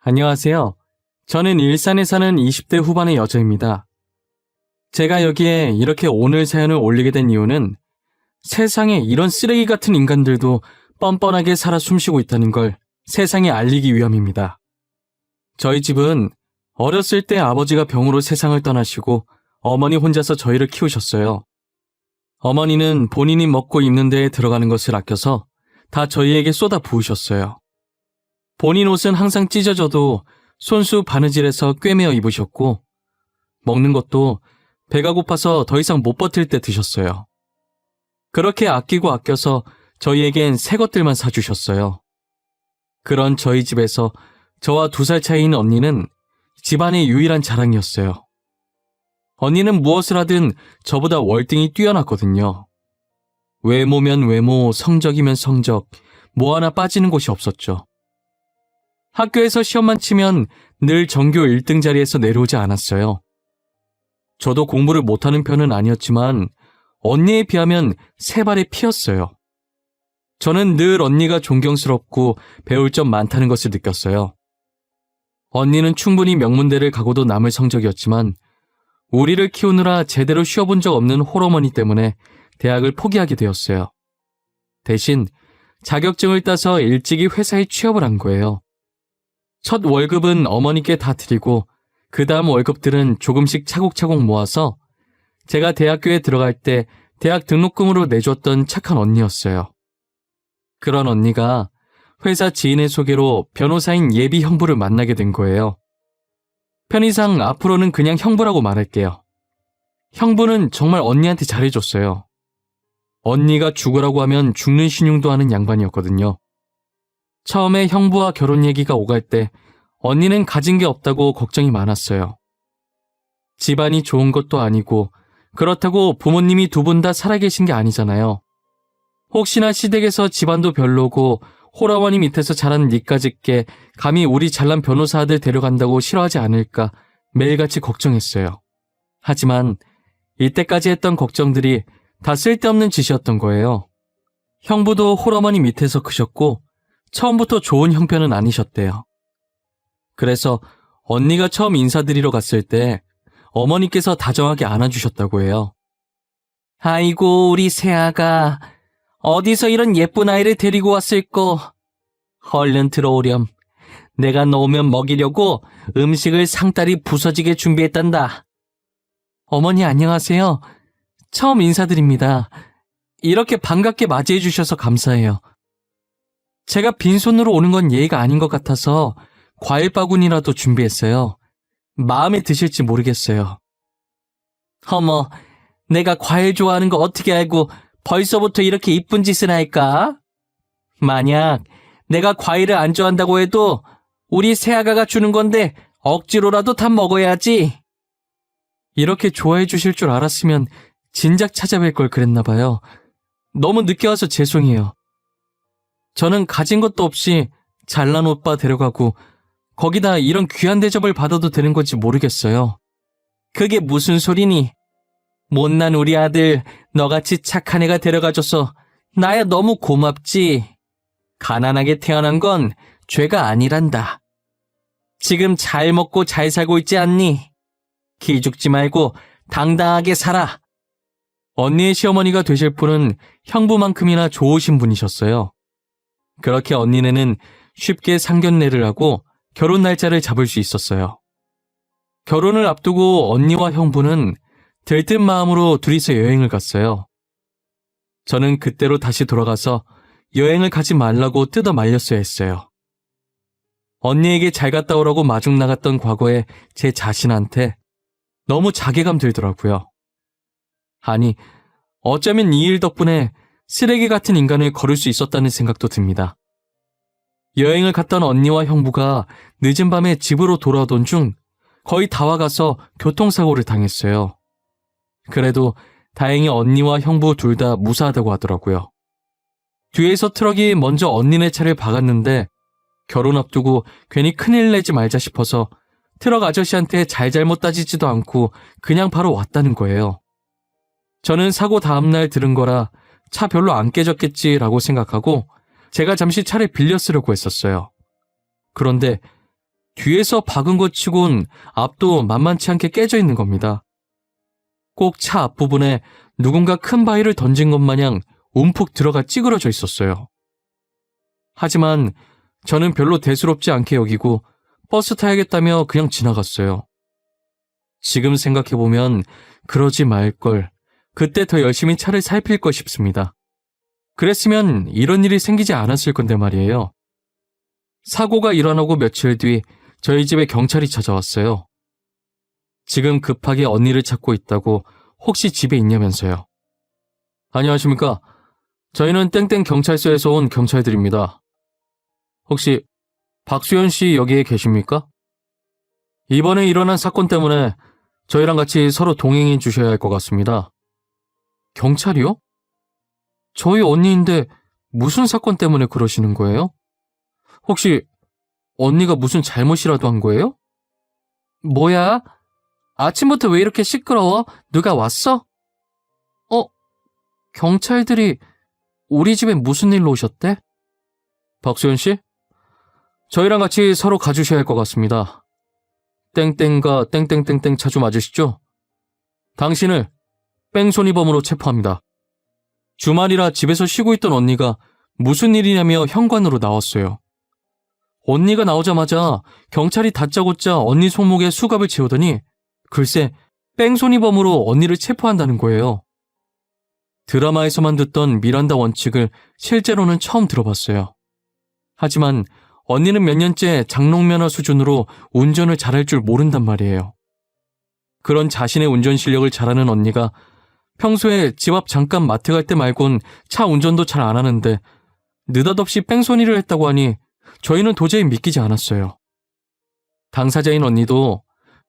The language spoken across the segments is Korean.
안녕하세요. 저는 일산에 사는 20대 후반의 여자입니다. 제가 여기에 이렇게 오늘 사연을 올리게 된 이유는 세상에 이런 쓰레기 같은 인간들도 뻔뻔하게 살아 숨쉬고 있다는 걸 세상에 알리기 위함입니다. 저희 집은 어렸을 때 아버지가 병으로 세상을 떠나시고 어머니 혼자서 저희를 키우셨어요. 어머니는 본인이 먹고 입는 데에 들어가는 것을 아껴서 다 저희에게 쏟아 부으셨어요. 본인 옷은 항상 찢어져도 손수 바느질해서 꿰매어 입으셨고 먹는 것도 배가 고파서 더 이상 못 버틸 때 드셨어요. 그렇게 아끼고 아껴서 저희에겐 새 것들만 사주셨어요. 그런 저희 집에서 저와 2살 차이인 언니는 집안의 유일한 자랑이었어요. 언니는 무엇을 하든 저보다 월등히 뛰어났거든요. 외모면 외모, 성적이면 성적, 뭐 하나 빠지는 곳이 없었죠. 학교에서 시험만 치면 늘 전교 1등 자리에서 내려오지 않았어요. 저도 공부를 못하는 편은 아니었지만 언니에 비하면 세 발의 피였어요. 저는 늘 언니가 존경스럽고 배울 점 많다는 것을 느꼈어요. 언니는 충분히 명문대를 가고도 남을 성적이었지만 우리를 키우느라 제대로 쉬어본 적 없는 홀어머니 때문에 대학을 포기하게 되었어요. 대신 자격증을 따서 일찍이 회사에 취업을 한 거예요. 첫 월급은 어머니께 다 드리고 그 다음 월급들은 조금씩 차곡차곡 모아서 제가 대학교에 들어갈 때 대학 등록금으로 내줬던 착한 언니였어요. 그런 언니가 회사 지인의 소개로 변호사인 예비 형부를 만나게 된 거예요. 편의상 앞으로는 그냥 형부라고 말할게요. 형부는 정말 언니한테 잘해줬어요. 언니가 죽으라고 하면 죽는 신용도 하는 양반이었거든요. 처음에 형부와 결혼 얘기가 오갈 때 언니는 가진 게 없다고 걱정이 많았어요. 집안이 좋은 것도 아니고 그렇다고 부모님이 2분 다 살아계신 게 아니잖아요. 혹시나 시댁에서 집안도 별로고 홀어머니 밑에서 자란 니까짓게 감히 우리 잘난 변호사 아들 데려간다고 싫어하지 않을까 매일같이 걱정했어요. 하지만 이때까지 했던 걱정들이 다 쓸데없는 짓이었던 거예요. 형부도 홀어머니 밑에서 크셨고 처음부터 좋은 형편은 아니셨대요. 그래서 언니가 처음 인사드리러 갔을 때 어머니께서 다정하게 안아주셨다고 해요. 아이고 우리 새아가 어디서 이런 예쁜 아이를 데리고 왔을꼬. 얼른 들어오렴. 내가 너 오면 먹이려고 음식을 상다리 부서지게 준비했단다. 어머니 안녕하세요. 처음 인사드립니다. 이렇게 반갑게 맞이해 주셔서 감사해요. 제가 빈손으로 오는 건 예의가 아닌 것 같아서 과일 바구니라도 준비했어요. 마음에 드실지 모르겠어요. 어머, 내가 과일 좋아하는 거 어떻게 알고 벌써부터 이렇게 이쁜 짓을 할까? 만약 내가 과일을 안 좋아한다고 해도 우리 새아가가 주는 건데 억지로라도 다 먹어야지. 이렇게 좋아해 주실 줄 알았으면 진작 찾아뵐 걸 그랬나 봐요. 너무 늦게 와서 죄송해요. 저는 가진 것도 없이 잘난 오빠 데려가고 거기다 이런 귀한 대접을 받아도 되는 건지 모르겠어요. 그게 무슨 소리니? 못난 우리 아들 너같이 착한 애가 데려가줘서 나야 너무 고맙지. 가난하게 태어난 건 죄가 아니란다. 지금 잘 먹고 잘 살고 있지 않니? 기죽지 말고 당당하게 살아. 언니의 시어머니가 되실 분은 형부만큼이나 좋으신 분이셨어요. 그렇게 언니네는 쉽게 상견례를 하고 결혼 날짜를 잡을 수 있었어요. 결혼을 앞두고 언니와 형부는 들뜬 마음으로 둘이서 여행을 갔어요. 저는 그때로 다시 돌아가서 여행을 가지 말라고 뜯어 말렸어야 했어요. 언니에게 잘 갔다 오라고 마중 나갔던 과거에 제 자신한테 너무 자괴감 들더라고요. 아니, 어쩌면 이 일 덕분에 쓰레기 같은 인간을 거를 수 있었다는 생각도 듭니다. 여행을 갔던 언니와 형부가 늦은 밤에 집으로 돌아오던 중 거의 다 와가서 교통사고를 당했어요. 그래도 다행히 언니와 형부 둘 다 무사하다고 하더라고요. 뒤에서 트럭이 먼저 언니네 차를 박았는데 결혼 앞두고 괜히 큰일 내지 말자 싶어서 트럭 아저씨한테 잘잘못 따지지도 않고 그냥 바로 왔다는 거예요. 저는 사고 다음날 들은 거라 차 별로 안 깨졌겠지라고 생각하고 제가 잠시 차를 빌려 쓰려고 했었어요. 그런데 뒤에서 박은 것 치곤 앞도 만만치 않게 깨져 있는 겁니다. 꼭 차 앞부분에 누군가 큰 바위를 던진 것 마냥 움푹 들어가 찌그러져 있었어요. 하지만 저는 별로 대수롭지 않게 여기고 버스 타야겠다며 그냥 지나갔어요. 지금 생각해보면 그러지 말걸. 그때 더 열심히 차를 살필 걸 싶습니다. 그랬으면 이런 일이 생기지 않았을 건데 말이에요. 사고가 일어나고 며칠 뒤 저희 집에 경찰이 찾아왔어요. 지금 급하게 언니를 찾고 있다고 혹시 집에 있냐면서요. 안녕하십니까. 저희는 땡땡 경찰서에서 온 경찰들입니다. 혹시 박수현 씨 여기에 계십니까? 이번에 일어난 사건 때문에 저희랑 같이 서로 동행해 주셔야 할 것 같습니다. 경찰이요? 저희 언니인데 무슨 사건 때문에 그러시는 거예요? 혹시 언니가 무슨 잘못이라도 한 거예요? 뭐야? 아침부터 왜 이렇게 시끄러워? 누가 왔어? 경찰들이 우리 집에 무슨 일로 오셨대? 박수현 씨? 저희랑 같이 서로 가주셔야 할 것 같습니다. 땡땡과 땡땡땡땡 차 좀 맞으시죠? 당신을 뺑소니범으로 체포합니다. 주말이라 집에서 쉬고 있던 언니가 무슨 일이냐며 현관으로 나왔어요. 언니가 나오자마자 경찰이 다짜고짜 언니 손목에 수갑을 채우더니 글쎄 뺑소니범으로 언니를 체포한다는 거예요. 드라마에서만 듣던 미란다 원칙을 실제로는 처음 들어봤어요. 하지만 언니는 몇 년째 장롱면허 수준으로 운전을 잘할 줄 모른단 말이에요. 그런 자신의 운전 실력을 잘하는 언니가 평소에 집 앞 잠깐 마트 갈 때 말곤 차 운전도 잘 안 하는데 느닷없이 뺑소니를 했다고 하니 저희는 도저히 믿기지 않았어요. 당사자인 언니도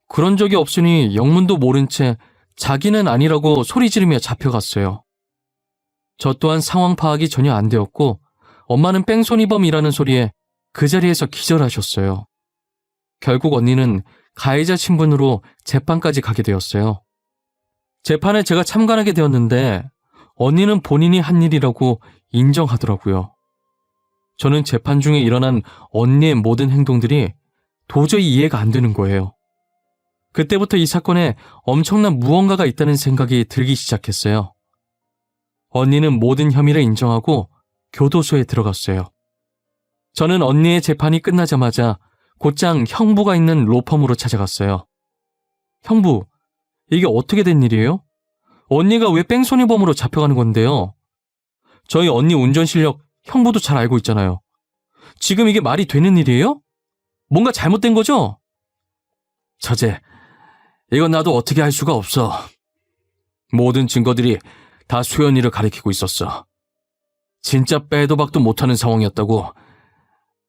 그런 적이 없으니 영문도 모른 채 자기는 아니라고 소리 지르며 잡혀갔어요. 저 또한 상황 파악이 전혀 안 되었고 엄마는 뺑소니범이라는 소리에 그 자리에서 기절하셨어요. 결국 언니는 가해자 신분으로 재판까지 가게 되었어요. 재판에 제가 참관하게 되었는데 언니는 본인이 한 일이라고 인정하더라고요. 저는 재판 중에 일어난 언니의 모든 행동들이 도저히 이해가 안 되는 거예요. 그때부터 이 사건에 엄청난 무언가가 있다는 생각이 들기 시작했어요. 언니는 모든 혐의를 인정하고 교도소에 들어갔어요. 저는 언니의 재판이 끝나자마자 곧장 형부가 있는 로펌으로 찾아갔어요. 형부, 이게 어떻게 된 일이에요? 언니가 왜 뺑소니범으로 잡혀가는 건데요? 저희 언니 운전 실력 형부도 잘 알고 있잖아요. 지금 이게 말이 되는 일이에요? 뭔가 잘못된 거죠? 처제, 이건 나도 어떻게 할 수가 없어. 모든 증거들이 다 소연이를 가리키고 있었어. 진짜 빼도 박도 못하는 상황이었다고.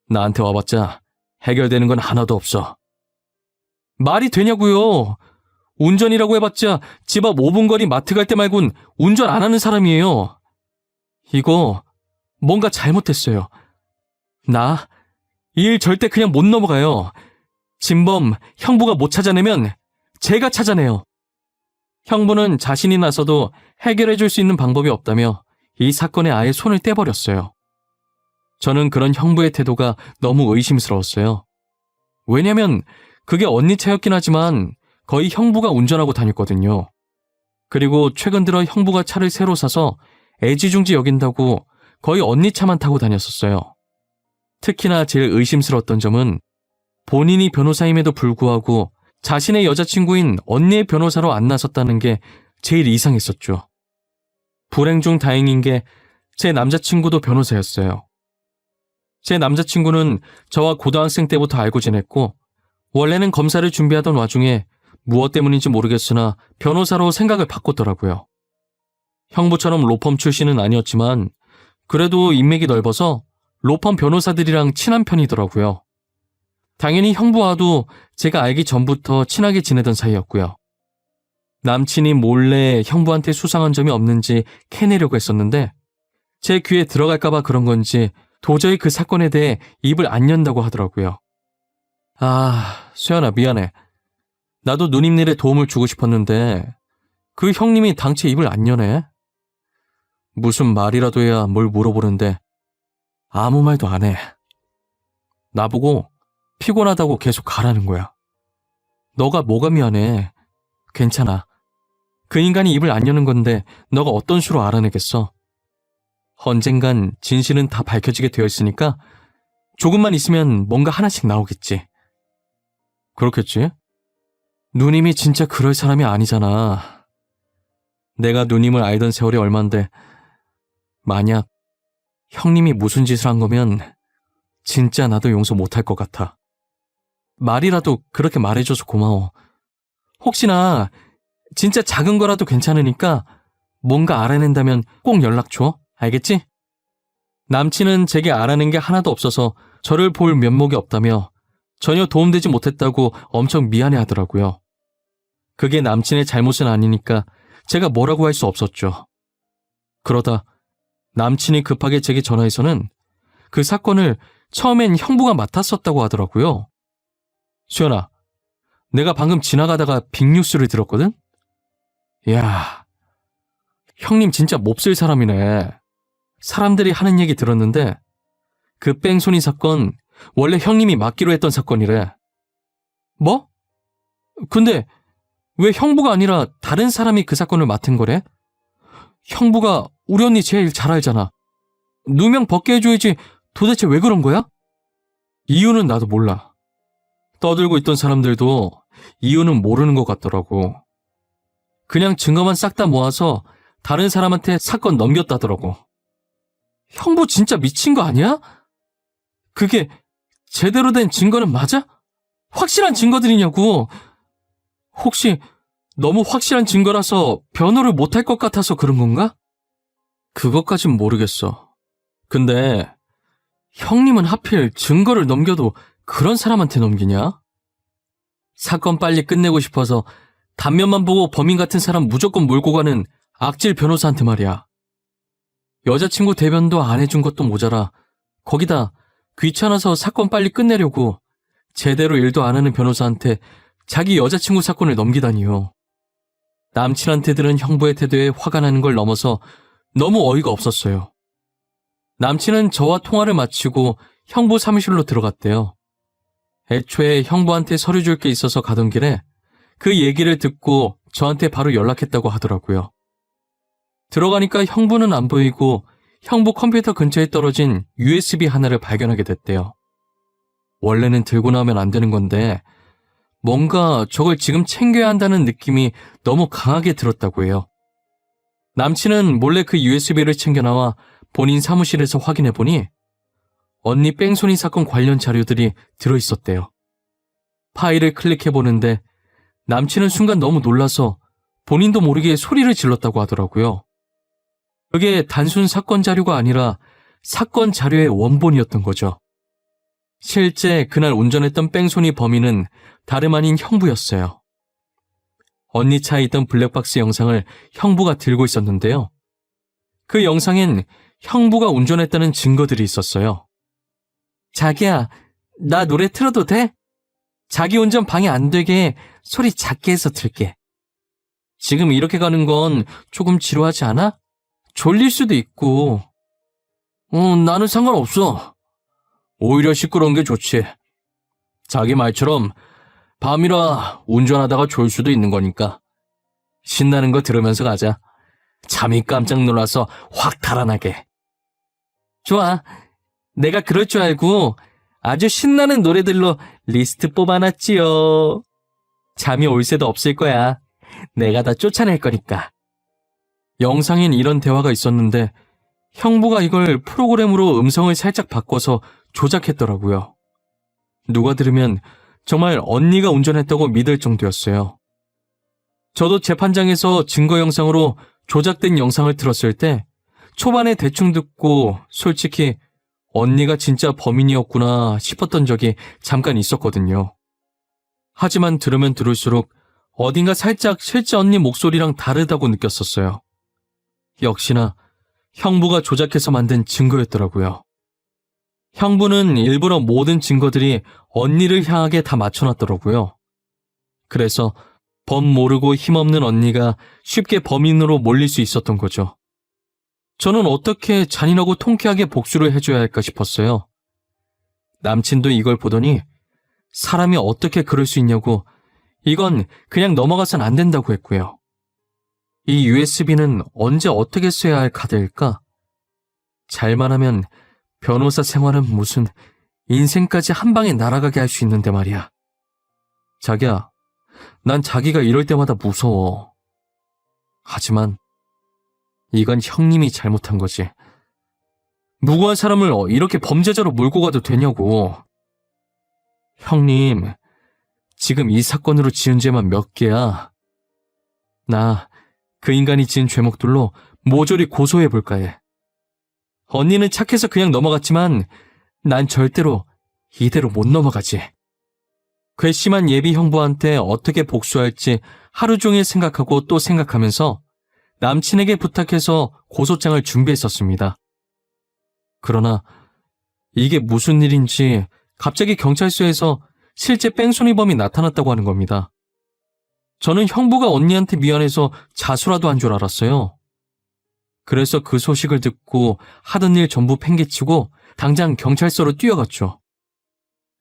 나한테 와봤자 해결되는 건 하나도 없어. 말이 되냐고요. 운전이라고 해봤자 집 앞 5분 거리 마트 갈 때 말곤 운전 안 하는 사람이에요. 이거 뭔가 잘못했어요. 나 이 일 절대 그냥 못 넘어가요. 진범 형부가 못 찾아내면 제가 찾아내요. 형부는 자신이 나서도 해결해줄 수 있는 방법이 없다며 이 사건에 아예 손을 떼버렸어요. 저는 그런 형부의 태도가 너무 의심스러웠어요. 왜냐면 그게 언니 차였긴 하지만 거의 형부가 운전하고 다녔거든요. 그리고 최근 들어 형부가 차를 새로 사서 애지중지 여긴다고 거의 언니 차만 타고 다녔었어요. 특히나 제일 의심스러웠던 점은 본인이 변호사임에도 불구하고 자신의 여자친구인 언니의 변호사로 안 나섰다는 게 제일 이상했었죠. 불행 중 다행인 게 제 남자친구도 변호사였어요. 제 남자친구는 저와 고등학생 때부터 알고 지냈고 원래는 검사를 준비하던 와중에 무엇 때문인지 모르겠으나 변호사로 생각을 바꿨더라고요. 형부처럼 로펌 출신은 아니었지만 그래도 인맥이 넓어서 로펌 변호사들이랑 친한 편이더라고요. 당연히 형부와도 제가 알기 전부터 친하게 지내던 사이였고요. 남친이 몰래 형부한테 수상한 점이 없는지 캐내려고 했었는데 제 귀에 들어갈까봐 그런 건지 도저히 그 사건에 대해 입을 안 연다고 하더라고요. 아, 수연아 미안해. 나도 누님 일에 도움을 주고 싶었는데 그 형님이 당최 입을 안 여네. 무슨 말이라도 해야 뭘 물어보는데 아무 말도 안 해. 나보고 피곤하다고 계속 가라는 거야. 너가 뭐가 미안해. 괜찮아. 그 인간이 입을 안 여는 건데 너가 어떤 수로 알아내겠어. 언젠간 진실은 다 밝혀지게 되어 있으니까 조금만 있으면 뭔가 하나씩 나오겠지. 그렇겠지? 누님이 진짜 그럴 사람이 아니잖아. 내가 누님을 알던 세월이 얼만데 만약 형님이 무슨 짓을 한 거면 진짜 나도 용서 못할 것 같아. 말이라도 그렇게 말해줘서 고마워. 혹시나 진짜 작은 거라도 괜찮으니까 뭔가 알아낸다면 꼭 연락 줘. 알겠지? 남친은 제게 알아낸 게 하나도 없어서 저를 볼 면목이 없다며 전혀 도움되지 못했다고 엄청 미안해 하더라고요. 그게 남친의 잘못은 아니니까 제가 뭐라고 할 수 없었죠. 그러다 남친이 급하게 제게 전화해서는 그 사건을 처음엔 형부가 맡았었다고 하더라고요. 수연아, 내가 방금 지나가다가 빅뉴스를 들었거든? 이야, 형님 진짜 몹쓸 사람이네. 사람들이 하는 얘기 들었는데 그 뺑소니 사건 원래 형님이 맡기로 했던 사건이래. 뭐? 근데 왜 형부가 아니라 다른 사람이 그 사건을 맡은 거래? 형부가 우리 언니 제일 잘 알잖아. 누명 벗게 해줘야지 도대체 왜 그런 거야? 이유는 나도 몰라. 떠들고 있던 사람들도 이유는 모르는 것 같더라고. 그냥 증거만 싹 다 모아서 다른 사람한테 사건 넘겼다더라고. 형부 진짜 미친 거 아니야? 그게 제대로 된 증거는 맞아? 확실한 증거들이냐고. 혹시 너무 확실한 증거라서 변호를 못할 것 같아서 그런 건가? 그것까진 모르겠어. 근데 형님은 하필 증거를 넘겨도 그런 사람한테 넘기냐? 사건 빨리 끝내고 싶어서 단면만 보고 범인 같은 사람 무조건 몰고 가는 악질 변호사한테 말이야. 여자친구 대변도 안 해준 것도 모자라 거기다 귀찮아서 사건 빨리 끝내려고 제대로 일도 안 하는 변호사한테 자기 여자친구 사건을 넘기다니요. 남친한테 들은 형부의 태도에 화가 나는 걸 넘어서 너무 어이가 없었어요. 남친은 저와 통화를 마치고 형부 사무실로 들어갔대요. 애초에 형부한테 서류 줄 게 있어서 가던 길에 그 얘기를 듣고 저한테 바로 연락했다고 하더라고요. 들어가니까 형부는 안 보이고 형부 컴퓨터 근처에 떨어진 USB 하나를 발견하게 됐대요. 원래는 들고 나오면 안 되는 건데 뭔가 저걸 지금 챙겨야 한다는 느낌이 너무 강하게 들었다고 해요. 남친은 몰래 그 USB를 챙겨나와 본인 사무실에서 확인해보니 언니 뺑소니 사건 관련 자료들이 들어있었대요. 파일을 클릭해보는데 남친은 순간 너무 놀라서 본인도 모르게 소리를 질렀다고 하더라고요. 그게 단순 사건 자료가 아니라 사건 자료의 원본이었던 거죠. 실제 그날 운전했던 뺑소니 범인은 다름 아닌 형부였어요. 언니 차에 있던 블랙박스 영상을 형부가 들고 있었는데요. 그 영상엔 형부가 운전했다는 증거들이 있었어요. 자기야, 나 노래 틀어도 돼? 자기 운전 방해 안 되게 소리 작게 해서 틀게. 지금 이렇게 가는 건 조금 지루하지 않아? 졸릴 수도 있고. 나는 상관없어. 오히려 시끄러운 게 좋지. 자기 말처럼 밤이라 운전하다가 졸 수도 있는 거니까. 신나는 거 들으면서 가자. 잠이 깜짝 놀라서 확 달아나게. 좋아. 내가 그럴 줄 알고 아주 신나는 노래들로 리스트 뽑아놨지요. 잠이 올 새도 없을 거야. 내가 다 쫓아낼 거니까. 영상엔 이런 대화가 있었는데 형부가 이걸 프로그램으로 음성을 살짝 바꿔서 조작했더라고요. 누가 들으면 정말 언니가 운전했다고 믿을 정도였어요. 저도 재판장에서 증거 영상으로 조작된 영상을 들었을 때 초반에 대충 듣고 솔직히 언니가 진짜 범인이었구나 싶었던 적이 잠깐 있었거든요. 하지만 들으면 들을수록 어딘가 살짝 실제 언니 목소리랑 다르다고 느꼈었어요. 역시나 형부가 조작해서 만든 증거였더라고요. 형부는 일부러 모든 증거들이 언니를 향하게 다 맞춰놨더라고요. 그래서 범 모르고 힘없는 언니가 쉽게 범인으로 몰릴 수 있었던 거죠. 저는 어떻게 잔인하고 통쾌하게 복수를 해줘야 할까 싶었어요. 남친도 이걸 보더니 사람이 어떻게 그럴 수 있냐고, 이건 그냥 넘어가선 안 된다고 했고요. 이 USB는 언제 어떻게 써야 할 카드일까? 잘만 하면 변호사 생활은 무슨 인생까지 한 방에 날아가게 할 수 있는데 말이야. 자기야, 난 자기가 이럴 때마다 무서워. 하지만 이건 형님이 잘못한 거지. 무고한 사람을 이렇게 범죄자로 몰고 가도 되냐고. 형님, 지금 이 사건으로 지은 죄만 몇 개야. 나 그 인간이 지은 죄목들로 모조리 고소해볼까 해. 언니는 착해서 그냥 넘어갔지만 난 절대로 이대로 못 넘어가지. 괘씸한 예비 형부한테 어떻게 복수할지 하루 종일 생각하고 또 생각하면서 남친에게 부탁해서 고소장을 준비했었습니다. 그러나 이게 무슨 일인지 갑자기 경찰서에서 실제 뺑소니범이 나타났다고 하는 겁니다. 저는 형부가 언니한테 미안해서 자수라도 한 줄 알았어요. 그래서 그 소식을 듣고 하던 일 전부 팽개치고 당장 경찰서로 뛰어갔죠.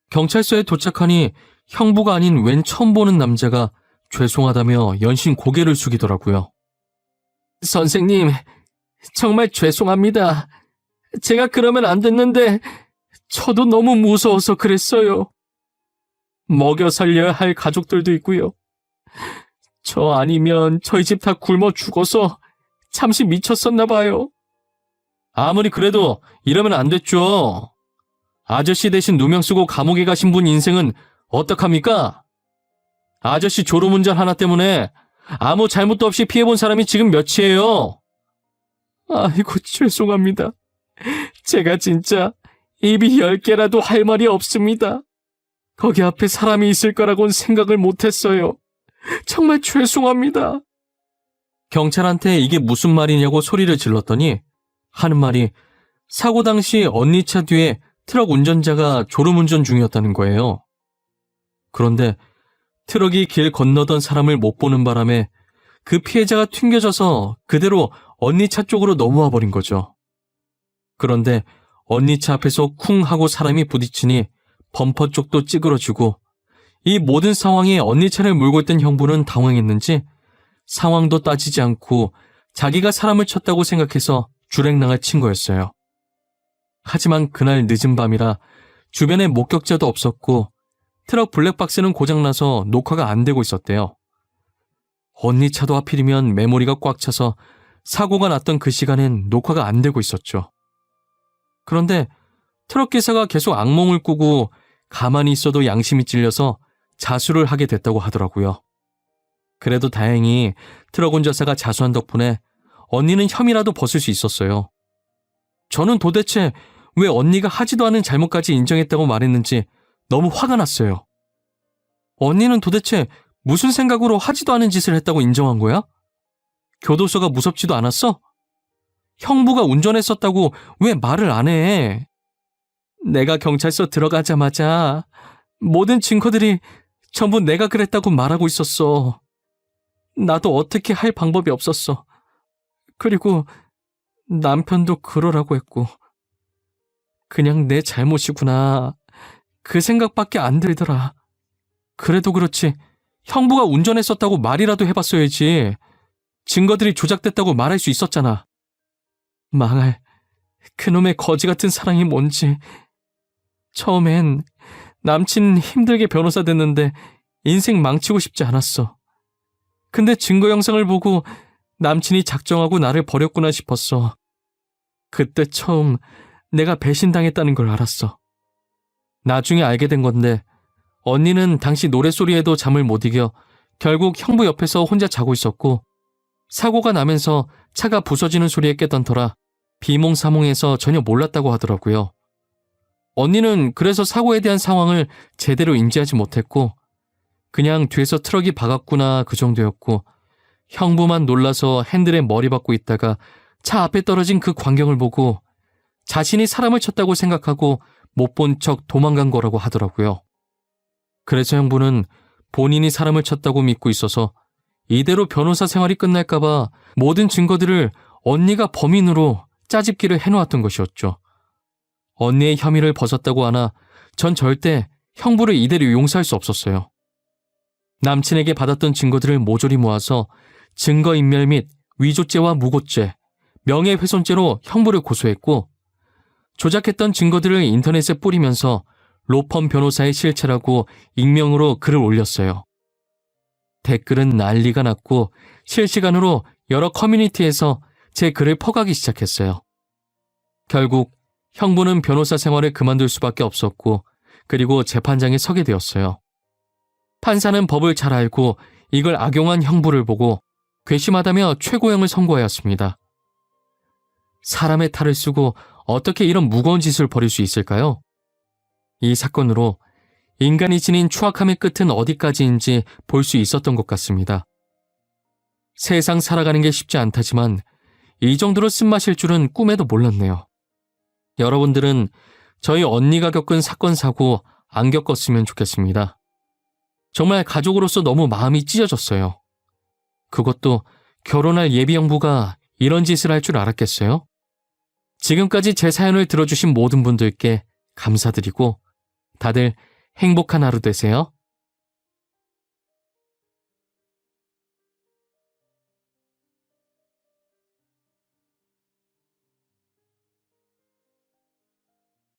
경찰서에 도착하니 형부가 아닌 웬 처음 보는 남자가 죄송하다며 연신 고개를 숙이더라고요. 선생님, 정말 죄송합니다. 제가 그러면 안 됐는데 저도 너무 무서워서 그랬어요. 먹여 살려야 할 가족들도 있고요. 저 아니면 저희 집 다 굶어 죽어서 잠시 미쳤었나 봐요. 아무리 그래도 이러면 안 됐죠. 아저씨 대신 누명 쓰고 감옥에 가신 분 인생은 어떡합니까? 아저씨 졸음운전 하나 때문에 아무 잘못도 없이 피해본 사람이 지금 몇이에요? 아이고, 죄송합니다. 제가 진짜 입이 10개라도 할 말이 없습니다. 거기 앞에 사람이 있을 거라고는 생각을 못했어요. 정말 죄송합니다. 경찰한테 이게 무슨 말이냐고 소리를 질렀더니 하는 말이 사고 당시 언니 차 뒤에 트럭 운전자가 졸음운전 중이었다는 거예요. 그런데 트럭이 길 건너던 사람을 못 보는 바람에 그 피해자가 튕겨져서 그대로 언니 차 쪽으로 넘어와 버린 거죠. 그런데 언니 차 앞에서 쿵 하고 사람이 부딪히니 범퍼 쪽도 찌그러지고 이 모든 상황에 언니 차를 몰고 있던 형부는 당황했는지 상황도 따지지 않고 자기가 사람을 쳤다고 생각해서 주랭랑을 친 거였어요. 하지만 그날 늦은 밤이라 주변에 목격자도 없었고 트럭 블랙박스는 고장나서 녹화가 안 되고 있었대요. 언니 차도 하필이면 메모리가 꽉 차서 사고가 났던 그 시간엔 녹화가 안 되고 있었죠. 그런데 트럭 기사가 계속 악몽을 꾸고 가만히 있어도 양심이 찔려서 자수를 하게 됐다고 하더라고요. 그래도 다행히 트럭 운전사가 자수한 덕분에 언니는 혐의라도 벗을 수 있었어요. 저는 도대체 왜 언니가 하지도 않은 잘못까지 인정했다고 말했는지 너무 화가 났어요. 언니는 도대체 무슨 생각으로 하지도 않은 짓을 했다고 인정한 거야? 교도소가 무섭지도 않았어? 형부가 운전했었다고 왜 말을 안 해? 내가 경찰서 들어가자마자 모든 증거들이 전부 내가 그랬다고 말하고 있었어. 나도 어떻게 할 방법이 없었어. 그리고 남편도 그러라고 했고. 그냥 내 잘못이구나. 그 생각밖에 안 들더라. 그래도 그렇지 형부가 운전했었다고 말이라도 해봤어야지. 증거들이 조작됐다고 말할 수 있었잖아. 망할 그놈의 거지 같은 사랑이 뭔지. 처음엔 남친 힘들게 변호사 됐는데 인생 망치고 싶지 않았어. 근데 증거 영상을 보고 남친이 작정하고 나를 버렸구나 싶었어. 그때 처음 내가 배신당했다는 걸 알았어. 나중에 알게 된 건데 언니는 당시 노랫소리에도 잠을 못 이겨 결국 형부 옆에서 혼자 자고 있었고 사고가 나면서 차가 부서지는 소리에 깨던 터라 비몽사몽해서 전혀 몰랐다고 하더라고요. 언니는 그래서 사고에 대한 상황을 제대로 인지하지 못했고 그냥 뒤에서 트럭이 박았구나 그 정도였고 형부만 놀라서 핸들에 머리 박고 있다가 차 앞에 떨어진 그 광경을 보고 자신이 사람을 쳤다고 생각하고 못 본 척 도망간 거라고 하더라고요. 그래서 형부는 본인이 사람을 쳤다고 믿고 있어서 이대로 변호사 생활이 끝날까봐 모든 증거들을 언니가 범인으로 짜집기를 해놓았던 것이었죠. 언니의 혐의를 벗었다고 하나 전 절대 형부를 이대로 용서할 수 없었어요. 남친에게 받았던 증거들을 모조리 모아서 증거인멸 및 위조죄와 무고죄, 명예훼손죄로 형부를 고소했고, 조작했던 증거들을 인터넷에 뿌리면서 로펌 변호사의 실체라고 익명으로 글을 올렸어요. 댓글은 난리가 났고 실시간으로 여러 커뮤니티에서 제 글을 퍼가기 시작했어요. 결국 형부는 변호사 생활을 그만둘 수밖에 없었고, 그리고 재판장에 서게 되었어요. 판사는 법을 잘 알고 이걸 악용한 형부를 보고 괘씸하다며 최고형을 선고하였습니다. 사람의 탈을 쓰고 어떻게 이런 무거운 짓을 벌일 수 있을까요? 이 사건으로 인간이 지닌 추악함의 끝은 어디까지인지 볼 수 있었던 것 같습니다. 세상 살아가는 게 쉽지 않다지만 이 정도로 쓴맛일 줄은 꿈에도 몰랐네요. 여러분들은 저희 언니가 겪은 사건 사고 안 겪었으면 좋겠습니다. 정말 가족으로서 너무 마음이 찢어졌어요. 그것도 결혼할 예비 형부가 이런 짓을 할 줄 알았겠어요? 지금까지 제 사연을 들어주신 모든 분들께 감사드리고 다들 행복한 하루 되세요.